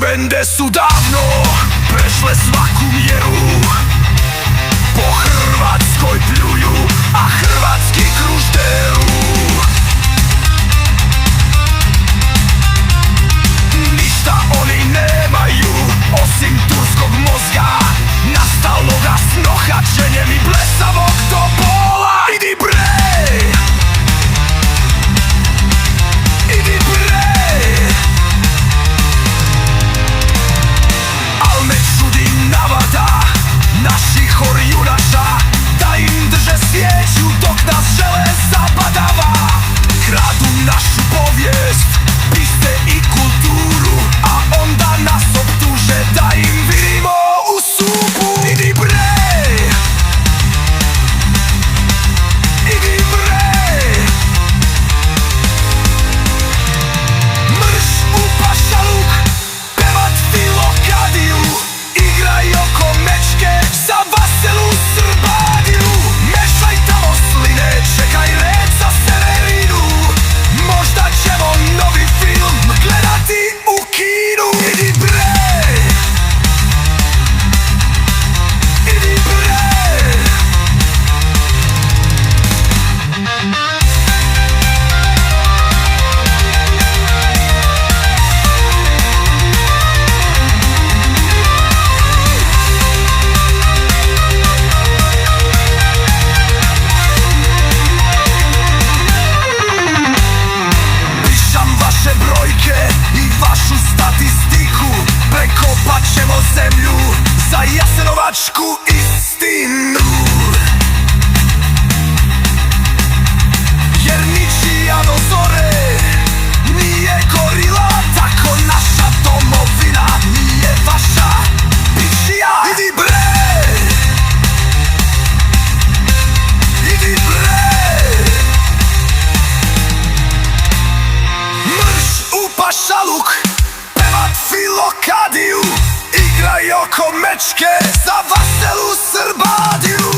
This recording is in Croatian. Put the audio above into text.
Bende su davno prešle svaku mjeru, po Hrvatskoj pljuju, a hrvatski kružderu. Ništa oni nemaju osim turskog mozga, nastaloga s nohačenjem i blesavog topola. Idi bre! Idi bre! Al me čudi navada naših horjunaša, da im drže svijeću dok nas žele zabadava. Kradu našu povijest, piste i kulturu, a onda nas optuže da im vidimo u supu. Idi bre! Idi bre! Mrš u pašaluk, pevat filokadiju, igraj oko mečke za vaselu Srbadiju. Mešaj tamo sline, čekaj red za Severinu, možda ćemo novi film gledati u kinu. Idi bre! Idi bre! Pišam vaše brojke i vašu statistiku, prekopat ćemo zemlju za jasenovačku istinu. Jer ničija do zore nije gorila, tako naša domovina nije vaša pičija. Idi bre! Idi bre! Mrš u pašaluk, pevat filokadiju, igraj oko mečke za vaselu Srbadiju.